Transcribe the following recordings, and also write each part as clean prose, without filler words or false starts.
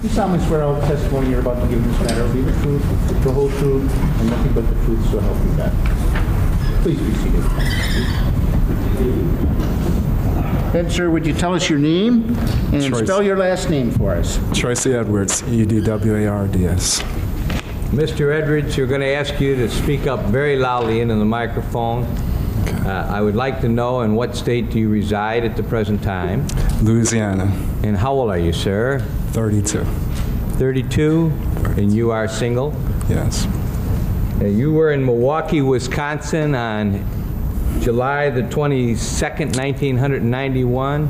You solemnly swear all the testimony you're about to give in this matter will be the truth, the whole truth, and nothing but the truth, so help you God. Please be seated. Then, sir, would you tell us your name and Tracy. spell your last name for us? Tracy Edwards, Edwards. Mr. Edwards, you're going to ask you to speak up very loudly into the microphone. I would like to know in what state do you reside at the present time? Louisiana, And how old are you, sir? 32. 32? And you are single? Yes. You were in Milwaukee, Wisconsin on July the 22nd, 1991?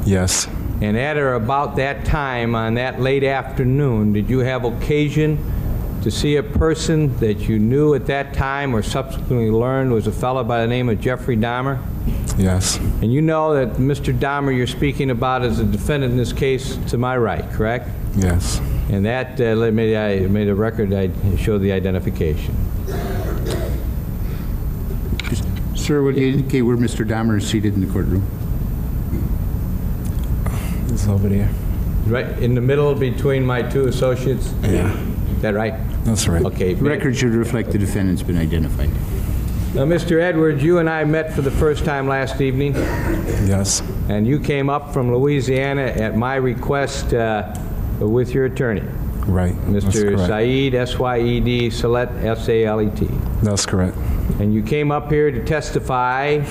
Yes. And at or about that time, on that late afternoon, did you have occasion to see a person that you knew at that time or subsequently learned was a fellow by the name of Jeffrey Dahmer? Yes. And you know that Mr. Dahmer you're speaking about is the defendant in this case to my right, correct? Yes. And that made a record I showed the identification. Sir, would you indicate where Mr. Dahmer is seated in the courtroom? It's over there. Right in the middle between my two associates? Yeah. Is that right? That's right. Okay. The record should reflect the defendant's been identified. Now, Mr. Edwards, you and I met for the first time last evening, Yes. and you came up from Louisiana at my request with your attorney, Right. That's Mr. correct. Syed, S-Y-E-D, Salet, S-A-L-E-T. That's correct. And you came up here to testify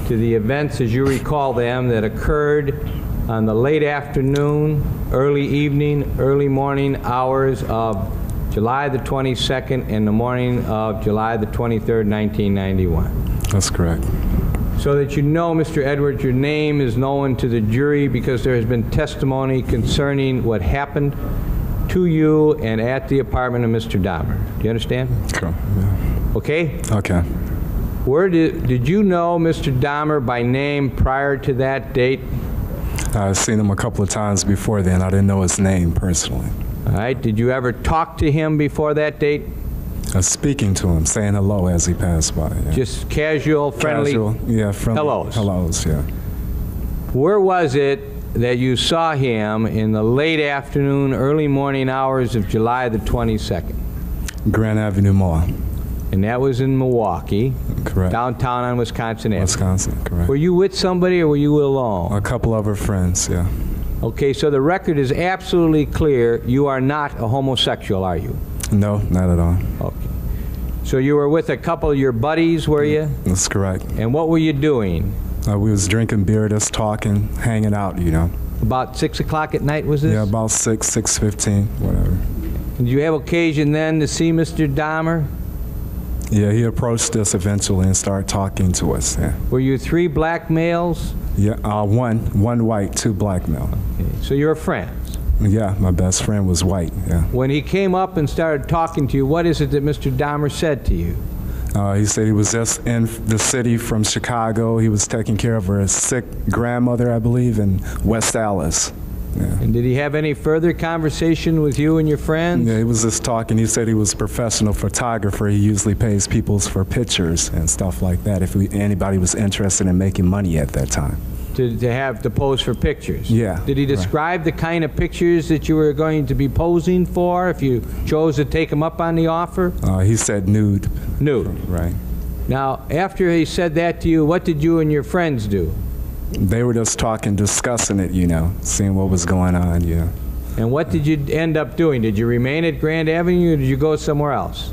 to the events, as you recall them, that occurred on the late afternoon, early evening, early morning hours of July the 22nd and the morning of July the 23rd, 1991. That's correct. So that you know, Mr. Edwards, your name is known to the jury because there has been testimony concerning what happened to you and at the apartment of Mr. Dahmer. Do you understand? Cool. Yeah. Okay? Okay. Where did you know Mr. Dahmer by name prior to that date? I've seen him a couple of times before then. I didn't know his name personally. All right. Did you ever talk to him before that date? Speaking to him, saying hello as he passed by. Yeah. Just casual, friendly? Casual, yeah, friendly. Hellos. Hellos, yeah. Where was it that you saw him in the late afternoon, early morning hours of July the 22nd? Grand Avenue Mall. And that was in Milwaukee, Correct. downtown on Wisconsin Avenue. Wisconsin, correct. Were you with somebody or were you alone? A couple of our friends, yeah. Okay, so the record is absolutely clear. You are not a homosexual, are you? No, not at all. Okay. So you were with a couple of your buddies, were you? That's correct. And what were you doing? We was drinking beer, just talking, hanging out, you know. About 6 o'clock at night, was this? Yeah, about 6:15, whatever. Did you have occasion then to see Mr. Dahmer? Yeah, he approached us eventually and started talking to us, yeah. Were you three black males? Yeah, one white, two black male. Okay. So you're friends. Yeah, my best friend was white, yeah. When he came up and started talking to you, what is it that Mr. Dahmer said to you? He said he was just in the city from Chicago. He was taking care of her sick grandmother, I believe, in West Allis. Yeah. And did he have any further conversation with you and your friends? Yeah, he was just talking. He said he was a professional photographer. He usually pays people for pictures and stuff like that if anybody was interested in making money at that time. To pose for pictures? Yeah. Did he describe the kind of pictures that you were going to be posing for if you chose to take him up on the offer? He said nude. Nude. Right. Now, after he said that to you, what did you and your friends do? They were just talking, discussing it, you know, seeing what was going on, you know. And what did you end up doing? Did you remain at Grand Avenue or did you go somewhere else?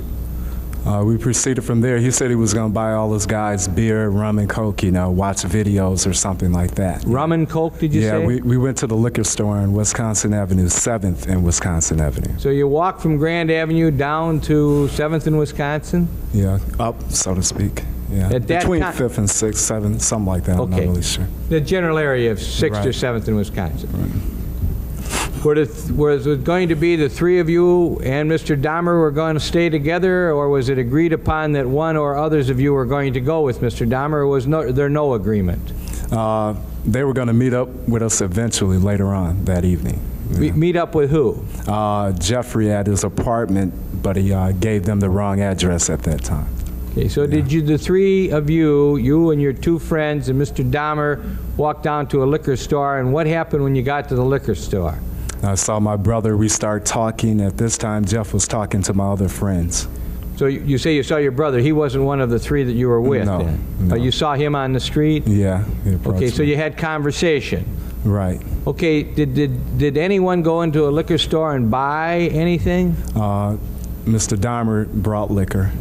We proceeded from there. He said he was going to buy all his guys beer, rum, and Coke, you know, watch videos or something like that. Rum and Coke, did you say? Yeah, we went to the liquor store on Wisconsin Avenue, 7th and Wisconsin Avenue. So you walked from Grand Avenue down to 7th and Wisconsin? Yeah, up, so to speak. Yeah, At that between time- 5th and 6th, 7th, something like that. I'm not Okay. really sure. The general area of 6th or Right. 7th in Wisconsin. Was it going to be the three of you and Mr. Dahmer were going to stay together, or was it agreed upon that one or others of you were going to go with Mr. Dahmer, or was there no agreement? They were going to meet up with us eventually later on that evening. Meet up with who? Jeffrey at his apartment, but he gave them the wrong address at that time. Okay, so did you, the three of you and your two friends and Mr. Dahmer, walk down to a liquor store, and what happened when you got to the liquor store? I saw my brother. We start talking. At this time, Jeff was talking to my other friends. So you say you saw your brother. He wasn't one of the three that you were with No, then? no. You saw him on the street? Yeah. He approached Okay, so me. you had conversation. Right. Okay, did anyone go into a liquor store and buy anything? Mr. Dahmer brought liquor.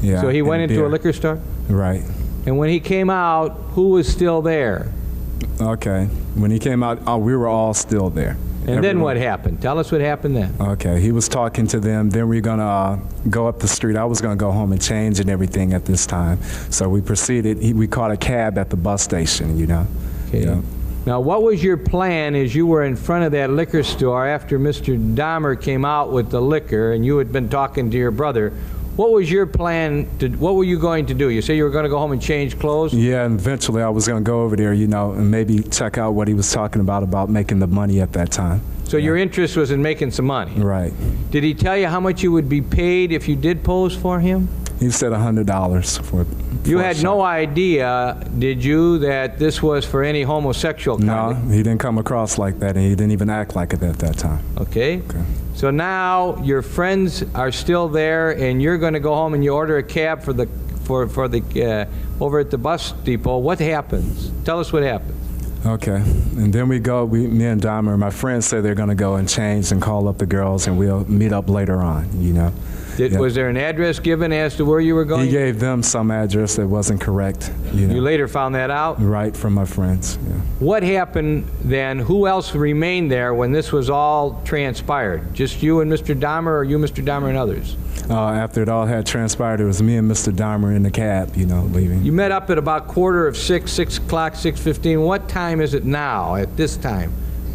Yeah. So he and went into beer. a liquor store? Right. And when he came out, who was still there? Okay. When he came out, we were all still there. And then Everyone. what happened? Tell us what happened then. Okay, he was talking to them. Then we're gonna go up the street. I was gonna go home and change and everything at this time. So we proceeded. We caught a cab at the bus station. You know. Okay. Yeah. Now, what was your plan as you were in front of that liquor store after Mr. Dahmer came out with the liquor and you had been talking to your brother? What was your plan? What were you going to do? You say you were going to go home and change clothes? Yeah, and eventually I was gonna go over there, you know, and maybe check out what he was talking about making the money at that time. So your interest was in making some money? Right. Did he tell you how much you would be paid if you did pose for him? He said $100 for. You for a had shot. no idea, did you, that this was for any homosexual No, conduct? he didn't come across like that, and he didn't even act like it at that time. Okay. Okay. So now your friends are still there, and you're going to go home and you order a cab for the over at the bus depot. What happens? Tell us what happens. Okay, and then me and Dahmer, my friends say they're gonna go and change and call up the girls, and we'll meet up later on, you know. Yeah. Was there an address given as to where you were going? He gave them some address that wasn't correct, you know. You later found that out? Right, from my friends, yeah. What happened then? Who else remained there when this was all transpired? Just you and Mr. Dahmer, or you, Mr. Dahmer, and others? After it all had transpired, it was me and Mr. Dahmer in the cab, you know, leaving. You met up at about 6:15, 6:15. What time is it now, at this time?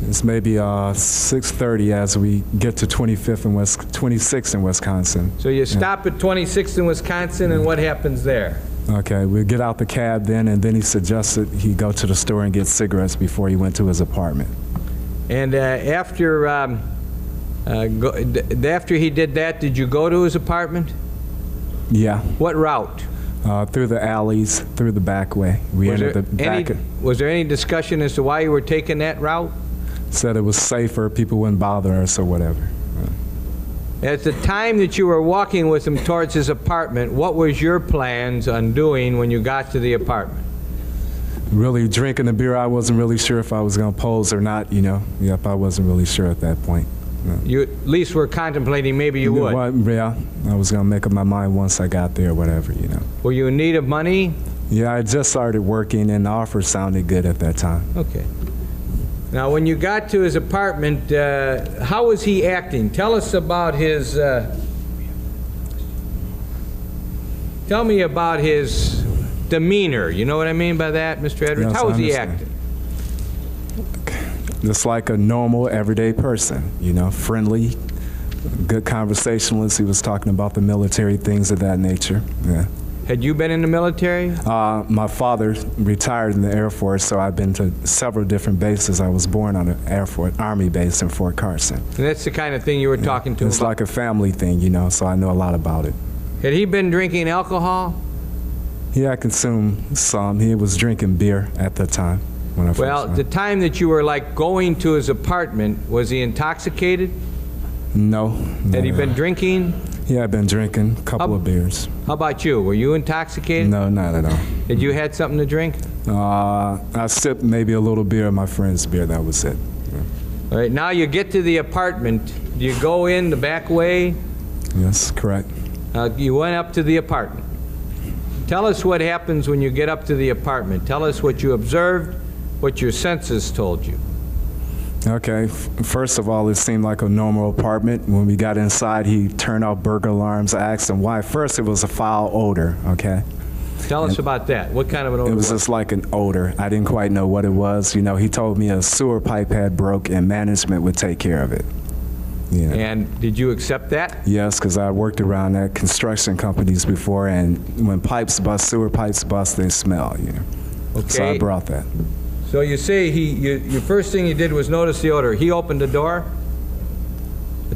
It's maybe 6:30 as we get to 26th in Wisconsin. So you stop at 26th in Wisconsin, and what happens there? Okay, we get out the cab then, and then he suggested he go to the store and get cigarettes before he went to his apartment. And after he did that, did you go to his apartment? Yeah. What route? Through the alleys, through the back way. We entered the back. Was there any discussion as to why you were taking that route? Said it was safer, people wouldn't bother us or whatever. At the time that you were walking with him towards his apartment, what was your plans on doing when you got to the apartment? Really drinking the beer, I wasn't really sure if I was going to pose or not, you know. Yep, I wasn't really sure at that point. No. You at least were contemplating maybe you would. Well, yeah, I was going to make up my mind once I got there, whatever, you know. Were you in need of money? Yeah, I just started working, and the offer sounded good at that time. Okay. Now, when you got to his apartment, how was he acting? Tell us about his... tell me about his demeanor. You know what I mean by that, Mr. Edwards? Yes, how was I he understand. acting? Just like a normal, everyday person, you know, friendly, good conversationalist. He was talking about the military, things of that nature, yeah. Had you been in the military? My father retired in the Air Force, so I've been to several different bases. I was born on an Army base in Fort Carson. And that's the kind of thing you were talking to him It's about. like a family thing, you know, so I know a lot about it. Had he been drinking alcohol? Yeah, I consumed some. He was drinking beer at the time when I first Well, met. the time that you were like going to his apartment, was he intoxicated? No. Had he been drinking? Yeah, I've been drinking a couple of bears. How about you? Were you intoxicated? No, not at all. Had you had something to drink? I sipped maybe a little beer of my friend's beer. That was it. All right, now you get to the apartment. Do you go in the back way? Yes, correct. You went up to the apartment. Tell us what happens when you get up to the apartment. Tell us what you observed, what your senses told you. Okay, first of all, it seemed like a normal apartment. When we got inside, he turned off burglar alarms. I asked him why. First, it was a foul odor, okay? Tell us about that. What kind of an odor? It was just like an odor. I didn't quite know what it was. You know, he told me a sewer pipe had broke and management would take care of it. You know. And did you accept that? Yes, because I worked around at construction companies before, and when pipes bust, sewer pipes bust, they smell, you know. Okay. So I brought that. So you say your first thing you did was notice the odor. He opened the door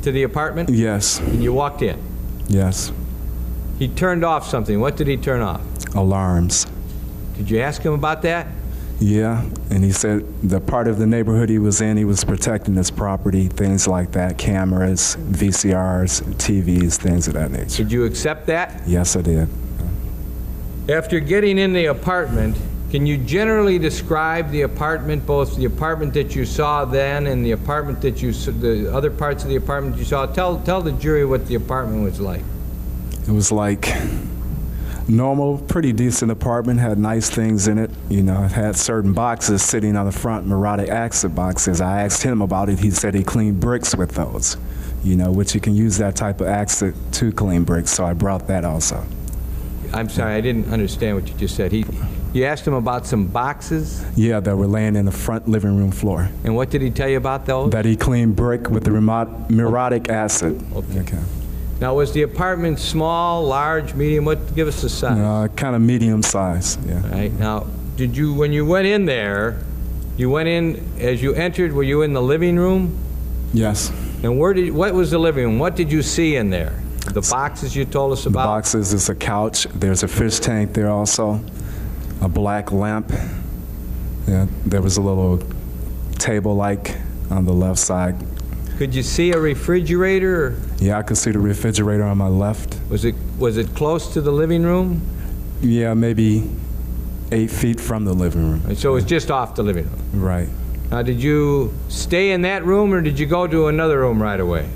to the apartment? Yes, And you walked in. yes. He turned off something. What did he turn off? Alarms. Did you ask him about that? Yeah, and he said the part of the neighborhood he was in, he was protecting his property, things like that, cameras, VCRs, TVs, things of that nature. Did you accept that? Yes, I did. After getting in the apartment, can you generally describe the apartment, both the apartment that you saw then and the apartment that the other parts of the apartment you saw? Tell the jury what the apartment was like. It was like normal, pretty decent apartment, had nice things in it. You know, it had certain boxes sitting on the front, neurotic acid boxes. I asked him about it. He said he cleaned bricks with those, you know, which you can use that type of acid to clean bricks, so I brought that also. I'm sorry, I didn't understand what you just said. You asked him about some boxes? Yeah, that were laying in the front living room floor. And what did he tell you about those? That he cleaned brick with the neurotic acid. Okay. Now, was the apartment small, large, medium? Give us the size. Kind of medium size, yeah. All right. Now, when you went in there, you went in, as you entered, were you in the living room? Yes. And what was the living room? What did you see in there? The boxes you told us about? The boxes, is a couch. There's a fish tank there also. A black lamp. Yeah, there was a little table-like on the left side. Could you see a refrigerator? Yeah, I could see the refrigerator on my left. Was it close to the living room? Yeah, maybe 8 feet from the living room. So it was just off the living room? Right. Now, did you stay in that room or did you go to another room right away?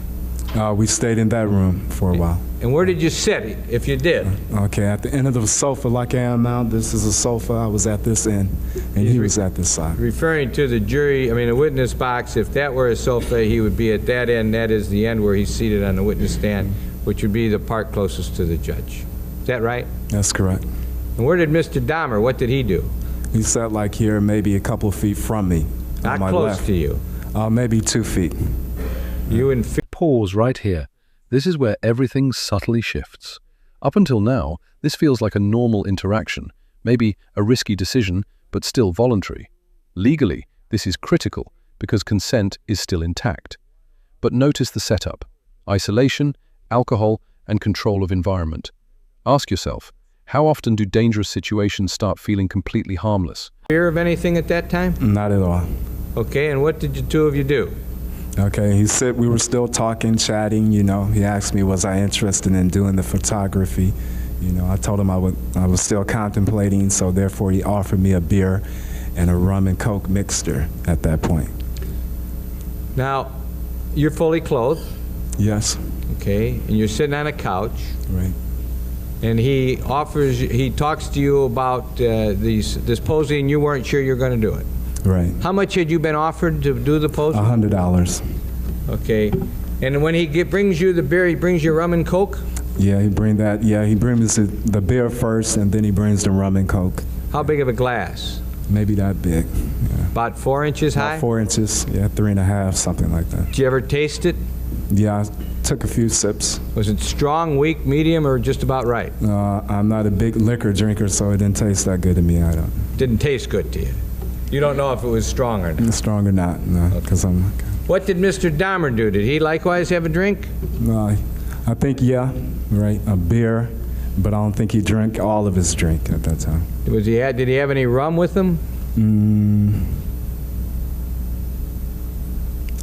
We stayed in that room for a while. And where did you sit, if you did? Okay, at the end of the sofa, like I am now, this is a sofa. I was at this end, and he was at this side. Referring to the jury, I mean, the witness box, if that were a sofa, he would be at that end. That is the end where he's seated on the witness stand, which would be the part closest to the judge. Is that right? That's correct. And where did Mr. Dahmer, what did he do? He sat like here, maybe a couple of feet from me. Not close to you? Maybe 2 feet. You and Pause right here. This is where everything subtly shifts. Up until now, this feels like a normal interaction, maybe a risky decision, but still voluntary. Legally, this is critical because consent is still intact. But notice the setup: isolation, alcohol, and control of environment. Ask yourself, how often do dangerous situations start feeling completely harmless? Fear of anything at that time? Not at all. Okay, and what did the two of you do? Okay, he said we were still talking, chatting, you know. He asked me, was I interested in doing the photography? You know, I told him I was still contemplating, so therefore he offered me a beer and a rum and coke mixture at that point. Now, you're fully clothed. Yes. Okay, and you're sitting on a couch. Right. And he talks to you about this posing, you weren't sure you're going to do it. Right. How much had you been offered to do the posing? $100. Okay. And when he brings you the beer, he brings you rum and coke? Yeah, he brings the beer first, and then he brings the rum and coke. How big of a glass? Maybe that big. Yeah. About 4 inches high? About 4 inches, yeah, 3.5, something like that. Did you ever taste it? Yeah, I took a few sips. Was it strong, weak, medium, or just about right? I'm not a big liquor drinker, so it didn't taste that good to me. Didn't taste good to you? You don't know if it was strong or not? Strong or not, no, because I'm... What did Mr. Dahmer do? Did he likewise have a drink? No, I think, yeah, right, a beer, but I don't think he drank all of his drink at that time. Did he have any rum with him?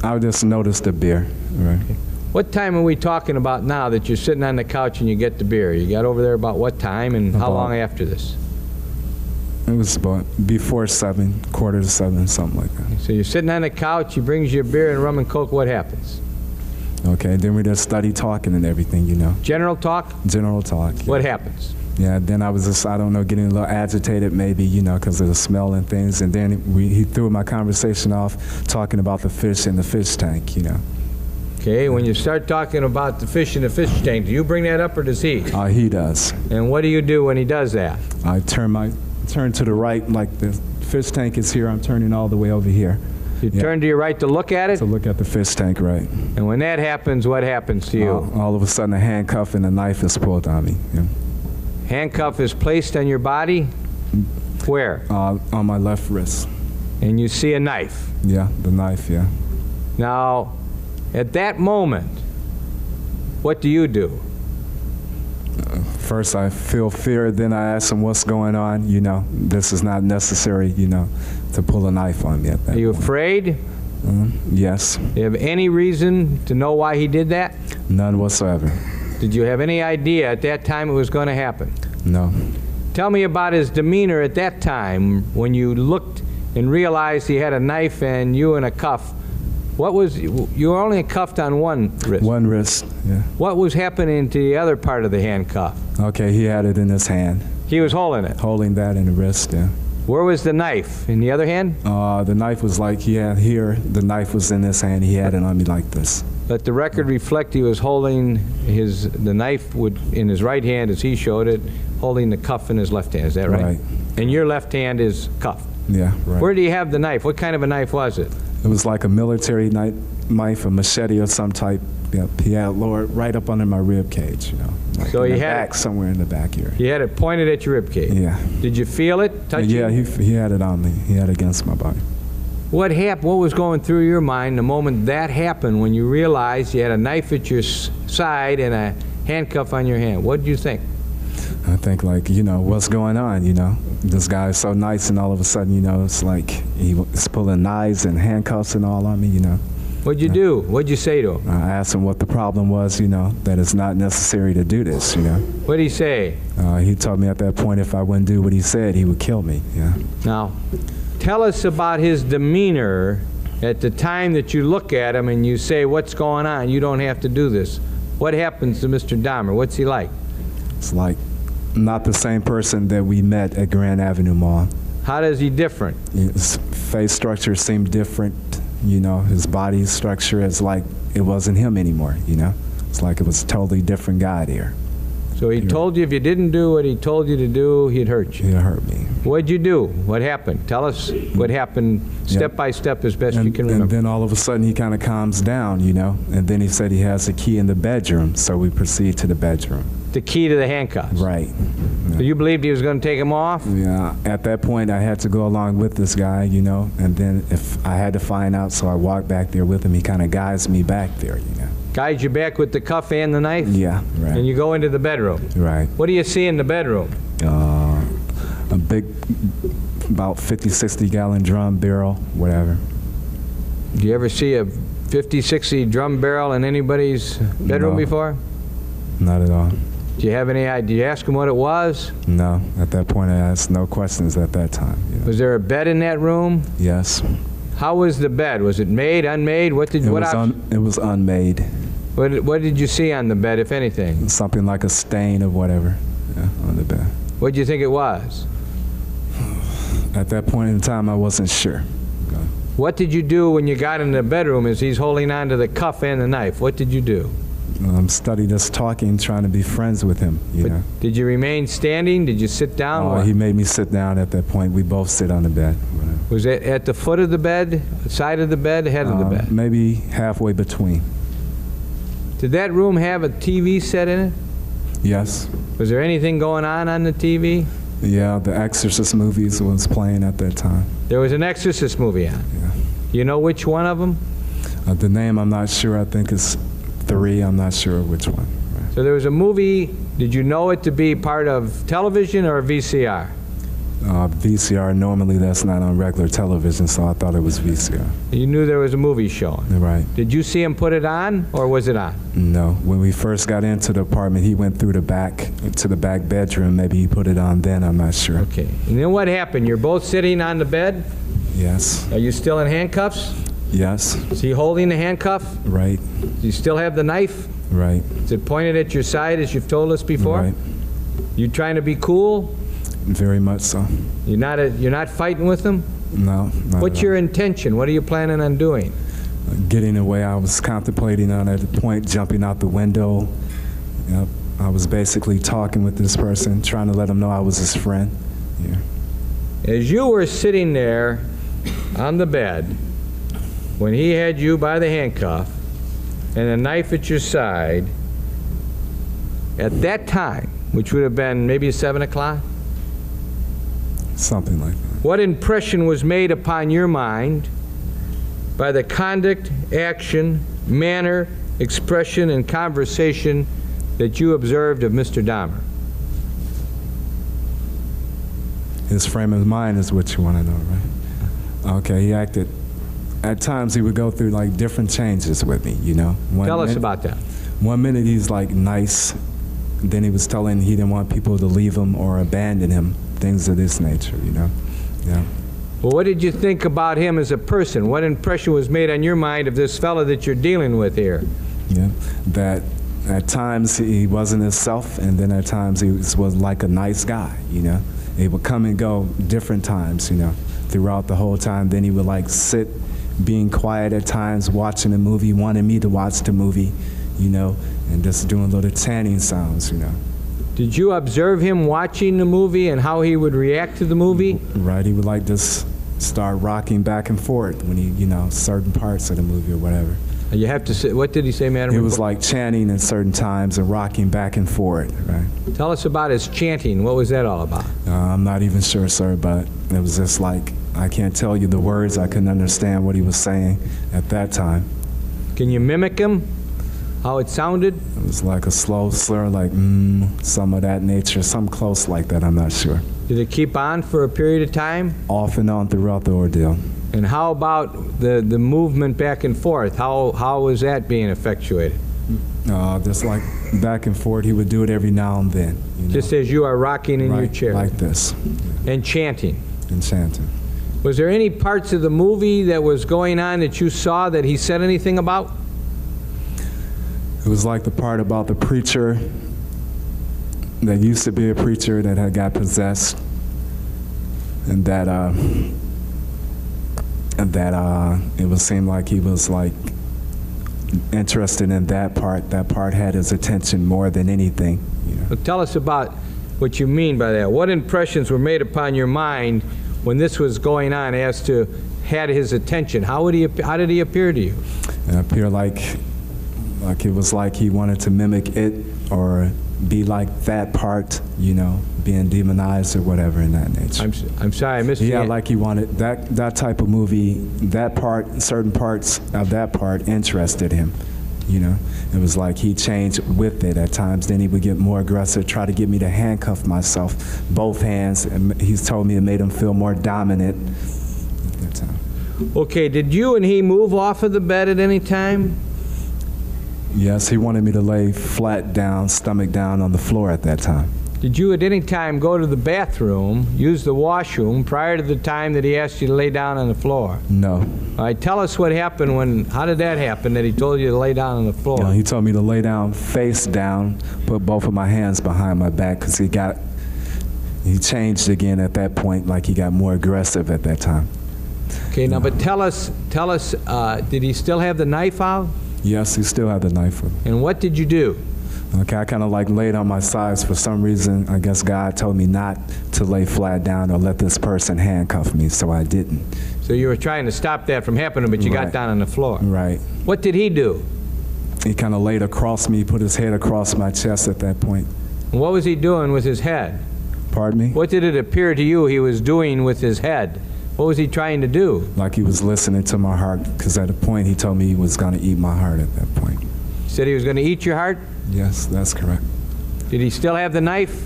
I just noticed the beer, right. Okay. What time are we talking about now that you're sitting on the couch and you get the beer? You got over there about what time and how long after this? It was about before 7, 6:45, something like that. So you're sitting on the couch, he brings you a beer and rum and coke, what happens? Okay, then we just study talking and everything, you know. General talk? General talk. Yeah. What happens? Yeah, then I was just, I don't know, getting a little agitated maybe, you know, because of the smell and things. And then he threw my conversation off talking about the fish in the fish tank, you know. Okay, when you start talking about the fish in the fish tank, do you bring that up or does he? He does. And what do you do when he does that? I turn to the right, like the fish tank is here, I'm turning all the way over here. You turn to your right to look at it? To look at the fish tank, right. And when that happens, what happens to you? All of a sudden a handcuff and a knife is pulled on me. Yeah. Handcuff is placed on your body? Where? On my left wrist. And you see a knife? Yeah, the knife, yeah. Now, at that moment, what do you do? First, I feel fear, then I ask him what's going on. You know, this is not necessary, you know, to pull a knife on me at that Are you point. afraid? Yes, Do you have any reason to know why he did that? none whatsoever. Did you have any idea at that time it was going to happen? No. Tell me about his demeanor at that time when you looked and realized he had a knife and you in a cuff. What was, you were only cuffed on one wrist. One wrist, yeah. What was happening to the other part of the handcuff? Okay, he had it in his hand, He was holding it. holding that in the wrist, yeah. Where was the knife? In the other hand? The knife was like he had here, the knife was in his hand, he had it on me like this. Let the record reflect he was holding the knife in his right hand as he showed it, holding the cuff in his left hand. Is that right? Right. And your left hand is cuffed. Yeah, right. Where do you have the knife? What kind of a knife was it? It was like a military knife, a machete of some type. Yep, he had it lowered right up under my rib cage, you know. Like So in he the had back, somewhere in the back here. You had it pointed at your rib cage. Yeah. Did you feel it? Touch Yeah, it? he had it on me. He had it against my body. What happened? What was going through your mind the moment that happened when you realized you had a knife at your side and a handcuff on your hand? What did you think? I think, like, you know, what's going on, you know? This guy is so nice, and all of a sudden, you know, it's like he's pulling knives and handcuffs and all on me, you know? What'd you do? What'd you say to him? I asked him what the problem was, you know, that it's not necessary to do this, you know? What'd he say? He told me at that point if I wouldn't do what he said, he would kill me, yeah. Now, tell us about his demeanor at the time that you look at him and you say, what's going on? You don't have to do this. What happens to Mr. Dahmer? What's he like? It's like not the same person that we met at Grand Avenue Mall. How does he different? His face structure seemed different, you know, his body structure is like it wasn't him anymore, you know? It's like it was a totally different guy there. So he told you if you didn't do what he told you to do, he'd hurt you. He hurt me. What'd you do? What happened? Tell us what happened step by step as best you can remember. And then all of a sudden he kind of calms down, you know, and then he said he has a key in the bedroom, so we proceed to the bedroom. The key to the handcuffs. Right. So you believed he was going to take them off? Yeah, at that point I had to go along with this guy, you know, and then if I had to find out, so I walked back there with him. He kind of guides me back there, you know. Guides you back with the cuff and the knife? Yeah, right. And you go into the bedroom? Right. What do you see in the bedroom? A big, about 50, 60 gallon drum barrel, whatever. Do you ever see a 50, 60 drum barrel in anybody's bedroom No. before? Not at all. Do you have any idea? Did you ask him what it was? No, at that point I asked no questions at that time. You know. Was there a bed in that room? Yes. How was the bed? Was it made, unmade? What did It what was, op- it was unmade. what did you see on the bed, if anything? Something like a stain of whatever, yeah, on the bed. What did you think it was? At that point in time I wasn't sure. What did you do when you got in the bedroom as he's holding on to the cuff and the knife? What did you do? Studied us talking, trying to be friends with him, you know. Did you remain standing? Did you sit down? What? He made me sit down at that point. We both sit on the bed. Was it at the foot of the bed, side of the bed, head of the bed? Maybe halfway between. Did that room have a TV set in it? Yes. Was there anything going on the TV? Yeah, the Exorcist movies was playing at that time. There was an Exorcist movie on. Yeah. You know which one of them? The name I'm not sure. I think it's 3. I'm not sure which one. Right. So there was a movie. Did you know it to be part of television or VCR? VCR, normally that's not on regular television, so I thought it was VCR. You knew there was a movie showing. Right. Did you see him put it on, or was it on? No. When we first got into the apartment, he went through the back to the back bedroom. Maybe he put it on then. I'm not sure. Okay. And then what happened? You're both sitting on the bed? Yes. Are you still in handcuffs? Yes. Is he holding the handcuff? Right. Do you still have the knife? Right. Is it pointed at your side as you've told us before? Right. You trying to be cool? Very much so. You're not fighting with him? No. Not What's at your intention? What are you planning on doing? all. Getting away, I was contemplating on at the point jumping out the window. Yep. I was basically talking with this person, trying to let him know I was his friend. Yeah. As you were sitting there on the bed, when he had you by the handcuff and a knife at your side, at that time, which would have been maybe 7 o'clock, Something like that. what impression was made upon your mind by the conduct, action, manner, expression, and conversation that you observed of Mr. Dahmer? His frame of mind is what you want to know, right? Okay, he acted, at times he would go through like different changes with me, you know. Tell us about that. 1 minute he's like nice, then he was telling he didn't want people to leave him or abandon him, things of this nature, you know. Yeah. Well, what did you think about him as a person? What impression was made on your mind of this fellow that you're dealing with here? Yeah, that at times he wasn't himself, and then at times he was like a nice guy, you know. He would come and go different times, you know, throughout the whole time. Then he would like sit, being quiet at times, watching a movie, wanting me to watch the movie, you know, and just doing little chanting sounds, you know. Did you observe him watching the movie and how he would react to the movie? Right, he would like just start rocking back and forth when he, you know, certain parts of the movie or whatever. You have to say, what did he say, Madam? He was like chanting at certain times and rocking back and forth, right? Tell us about his chanting. What was that all about? I'm not even sure, sir, but it was just like, I can't tell you the words. I couldn't understand what he was saying at that time. Can you mimic him? How it sounded? It was like a slow slur, like some of that nature, some close like that, I'm not sure. Did it keep on for a period of time? Off and on throughout the ordeal. And how about the movement back and forth? How was that being effectuated? Just like back and forth, he would do it every now and then. You know? Just as you are rocking in right, your chair? Like this. And chanting? And chanting. Was there any parts of the movie that was going on that you saw that he said anything about? It was like the part about the preacher that used to be a preacher that had got possessed, and that it would seem like he was like interested in that part. That part had his attention more than anything. You know? Well, tell us about what you mean by that. What impressions were made upon your mind when this was going on as to had his attention? How did he appear to you? It appeared like it was like he wanted to mimic it or be like that part, you know, being demonized or whatever in that nature. I'm sorry, I missed you. Yeah, like he wanted that type of movie, that part, certain parts of that part interested him, you know. It was like he changed with it at times. Then he would get more aggressive, try to get me to handcuff myself, both hands. And he's told me it made him feel more dominant at that time. Okay, did you and he move off of the bed at any time? Yes, he wanted me to lay flat down, stomach down on the floor at that time. Did you at any time go to the bathroom, use the washroom, prior to the time that he asked you to lay down on the floor? No. All right, tell us what happened how did that happen that he told you to lay down on the floor? You know, he told me to lay down, face down, put both of my hands behind my back because he changed again at that point, like he got more aggressive at that time. Okay, now, but tell us, did he still have the knife out? Yes, he still had the knife with him. And what did you do? Okay, I kind of like laid on my sides. For some reason, I guess God told me not to lay flat down or let this person handcuff me, so I didn't. So you were trying to stop that from happening, but you got down on the floor. Right. What did he do? He kind of laid across me, put his head across my chest at that point. And what was he doing with his head? Pardon me? What did it appear to you he was doing with his head? What was he trying to do? Like he was listening to my heart, because at a point he told me he was going to eat my heart at that point. He said he was going to eat your heart? Yes, that's correct. Did he still have the knife?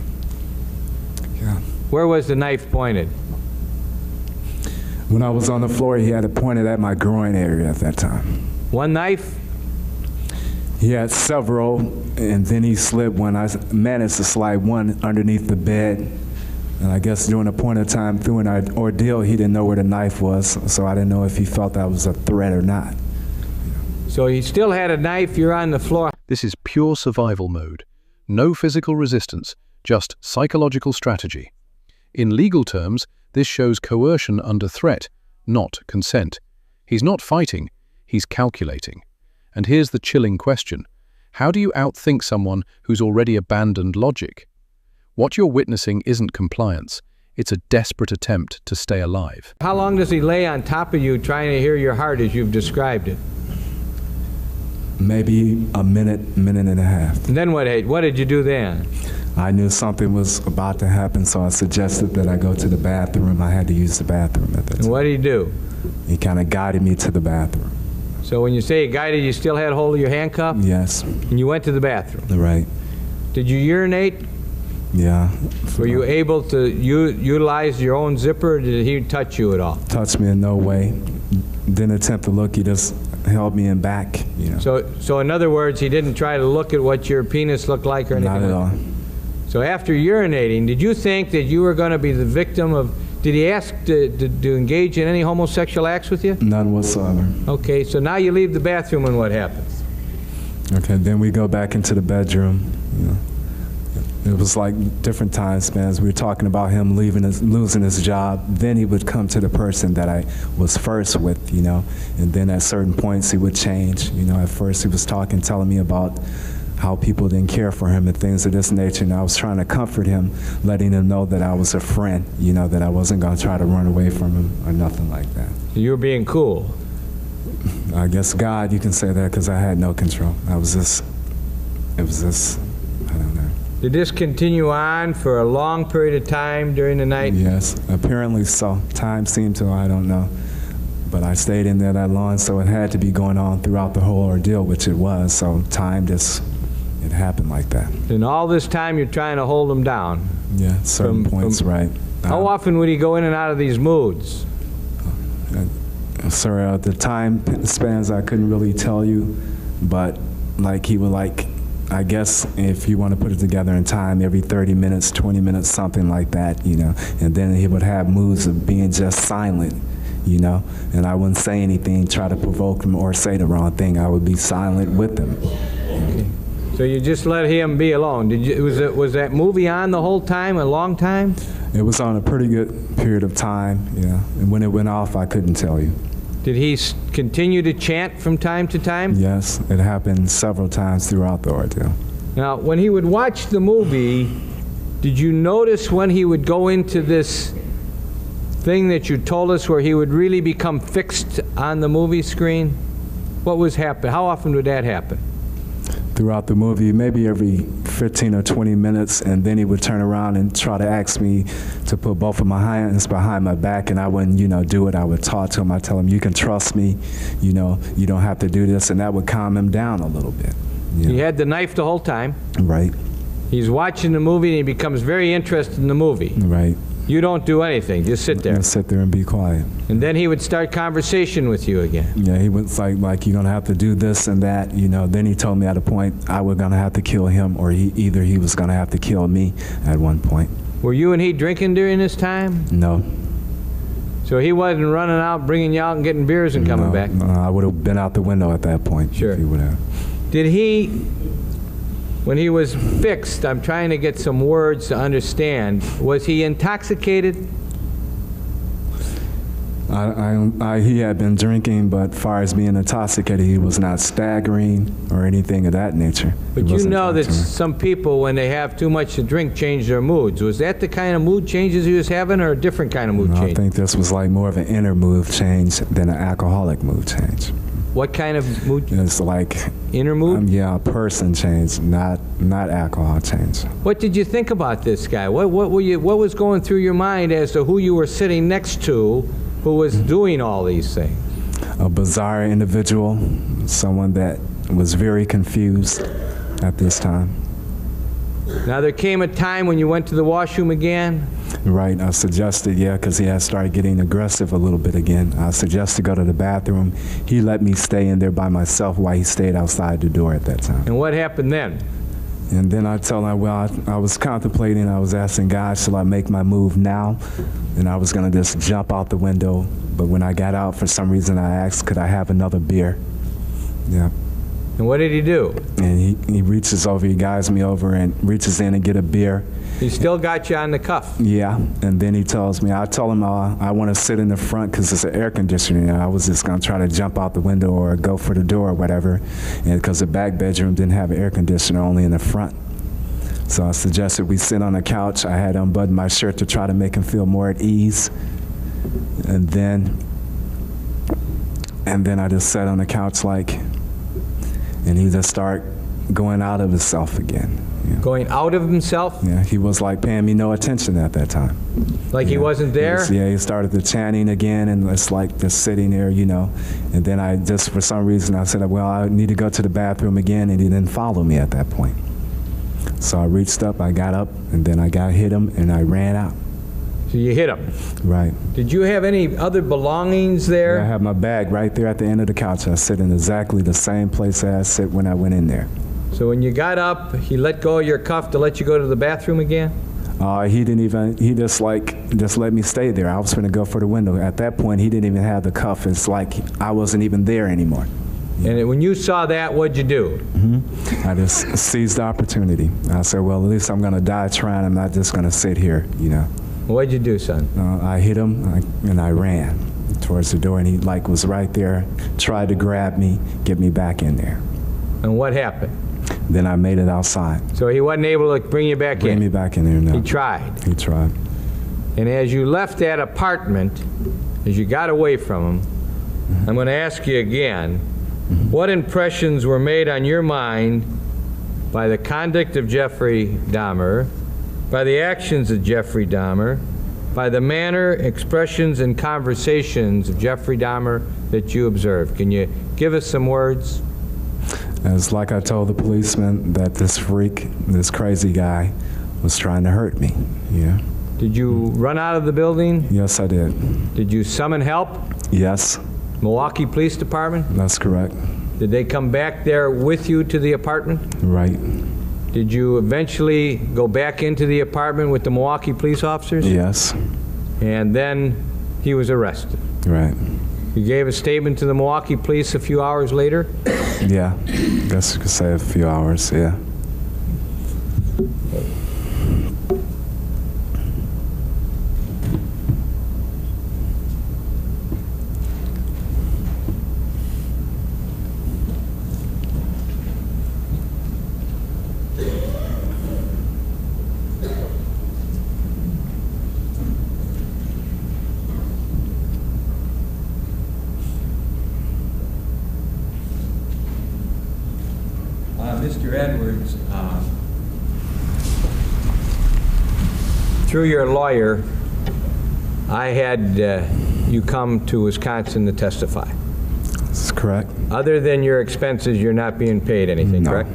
Yeah. Where was the knife pointed? When I was on the floor, he had it pointed at my groin area at that time. One knife? He had several, and then he slipped one. I managed to slide one underneath the bed. And I guess during a point of time through an ordeal, he didn't know where the knife was, so I didn't know if he felt that was a threat or not. So he still had a knife, you're on the floor. This is pure survival mode. No physical resistance, just psychological strategy. In legal terms, this shows coercion under threat, not consent. He's not fighting, he's calculating. And here's the chilling question. How do you outthink someone who's already abandoned logic? What you're witnessing isn't compliance. It's a desperate attempt to stay alive. How long does he lay on top of you trying to hear your heart as you've described it? Maybe a minute, minute and a half. And then what did you do then? I knew something was about to happen, so I suggested that I go to the bathroom. I had to use the bathroom at that time. And what did he do? He kind of guided me to the bathroom. So when you say he guided, you still had hold of your handcuff? Yes. And you went to the bathroom? Right. Did you urinate? Yeah. Were you able to utilize your own zipper, or did he touch you at all? Touched me in no way. Didn't attempt to look. He just held me in back. You know. So in other words, he didn't try to look at what your penis looked like or anything? Not at all. So after urinating, did you think that you were going to be the victim of, did he ask to engage in any homosexual acts with you? None whatsoever. Okay, so now you leave the bathroom and what happens? Okay, then we go back into the bedroom. You know. It was like different time spans. We were talking about him losing his job. Then he would come to the person that I was first with, you know. And then at certain points he would change. You know, at first he was telling me about how people didn't care for him and things of this nature. And I was trying to comfort him, letting him know that I was a friend, you know, that I wasn't going to try to run away from him or nothing like that. You were being cool. I guess God, you can say that, because I had no control. It was just, I don't know. Did this continue on for a long period of time during the night? Yes, apparently so. Time seemed to, I don't know. But I stayed in there that long, so it had to be going on throughout the whole ordeal, which it was. So time just, it happened like that. And all this time you're trying to hold him down? Yeah, certain points, right. How often would he go in and out of these moods? Sorry, at the time spans I couldn't really tell you, but like he would like, I guess if you want to put it together in time, every 30 minutes, 20 minutes, something like that, you know. And then he would have moods of being just silent, you know. And I wouldn't say anything, try to provoke him or say the wrong thing. I would be silent with him. Okay. So you just let him be alone. Was that movie on the whole time, a long time? It was on a pretty good period of time, yeah. And when it went off, I couldn't tell you. Did he continue to chant from time to time? Yes, it happened several times throughout the ordeal. Now, when he would watch the movie, did you notice when he would go into this thing that you told us where he would really become fixed on the movie screen? What was happening? How often would that happen? Throughout the movie, maybe every 15 or 20 minutes, and then he would turn around and try to ask me to put both of my hands behind my back, and I wouldn't, you know, do it. I would talk to him. I'd tell him, you can trust me, you know, you don't have to do this, and that would calm him down a little bit. He had the knife the whole time. Right. He's watching the movie, and he becomes very interested in the movie. Right. You don't do anything, just sit there. Just sit there and be quiet. And then he would start conversation with you again. Yeah, he was like you're gonna have to do this and that, you know. Then he told me at a point I was gonna have to kill him, or he was gonna have to kill me at one point. Were you and he drinking during this time? No. So he wasn't running out, bringing you out and getting beers and coming back? No, I would have been out the window at that point. Sure. If he would have. Did he, when he was fixed, I'm trying to get some words to understand, was he intoxicated? He had been drinking, but as far as being intoxicated, he was not staggering or anything of that nature. But you know that some people, when they have too much to drink, change their moods. Was that the kind of mood changes he was having, or a different kind of mood change? I think this was like more of an inner mood change than an alcoholic mood change. What kind of mood? It's like inner mood? Yeah, a person change, not alcohol change. What did you think about this guy? What was going through your mind as to who you were sitting next to, who was doing all these things? A bizarre individual, someone that was very confused at this time. Now, there came a time when you went to the washroom again? Right, I suggested, yeah, because he had started getting aggressive a little bit again. I suggested to go to the bathroom. He let me stay in there by myself while he stayed outside the door at that time. And what happened then? And then I told him, well, I was contemplating, I was asking God, shall I make my move now? And I was going to just jump out the window. But when I got out, for some reason, I asked, could I have another beer? Yeah. And what did he do? And he reaches over, he guides me over and reaches in and get a beer. He still got you on the cuff? Yeah, and then he tells me, I told him I want to sit in the front because it's an air conditioning. I was just going to try to jump out the window or go for the door or whatever, and because the back bedroom didn't have an air conditioner, only in the front. So I suggested we sit on the couch. I had unbuttoned my shirt to try to make him feel more at ease. And then I just sat on the couch and he just started going out of himself again. Yeah. Going out of himself? Yeah, he was like paying me no attention at that time. Like he wasn't there? He started the chanting again, and it's like just sitting there, you know. And then I just, for some reason, I said, well, I need to go to the bathroom again, and he didn't follow me at that point. So I reached up, I got up, and then I hit him, and I ran out. So you hit him. Right. Did you have any other belongings there? I have my bag right there at the end of the couch. I sit in exactly the same place I sit when I went in there. So when you got up, he let go of your cuff to let you go to the bathroom again? He just let me stay there. I was going to go for the window. At that point, he didn't even have the cuff. It's like I wasn't even there anymore. And when you saw that, what'd you do? I just seized the opportunity. I said, well, at least I'm going to die trying. I'm not just going to sit here, you know. What'd you do, son? I hit him, and I ran towards the door, and he was right there, tried to grab me, get me back in there. And what happened? Then I made it outside. So he wasn't able to bring you back in? Bring me back in there, no. He tried? He tried. And as you left that apartment, as you got away from him, I'm going to ask you again, what impressions were made on your mind by the conduct of Jeffrey Dahmer, by the actions of Jeffrey Dahmer, by the manner, expressions, and conversations of Jeffrey Dahmer that you observed? Can you give us some words? It's like I told the policeman that this freak, this crazy guy, was trying to hurt me, yeah. Did you run out of the building? Yes, I did. Did you summon help? Yes. Milwaukee Police Department? That's correct. Did they come back there with you to the apartment? Right. Did you eventually go back into the apartment with the Milwaukee police officers? Yes. And then he was arrested. Right. You gave a statement to the Milwaukee police a few hours later? Yeah. I guess you could say a few hours, yeah. Mr. Edwards, through your lawyer, I had you come to Wisconsin to testify. That's correct. Other than your expenses, you're not being paid anything, No. correct?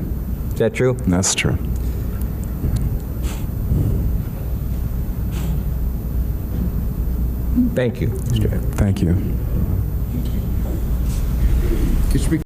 Is that true? That's true. Thank you, Mr. Edwards. Thank you. Could you speak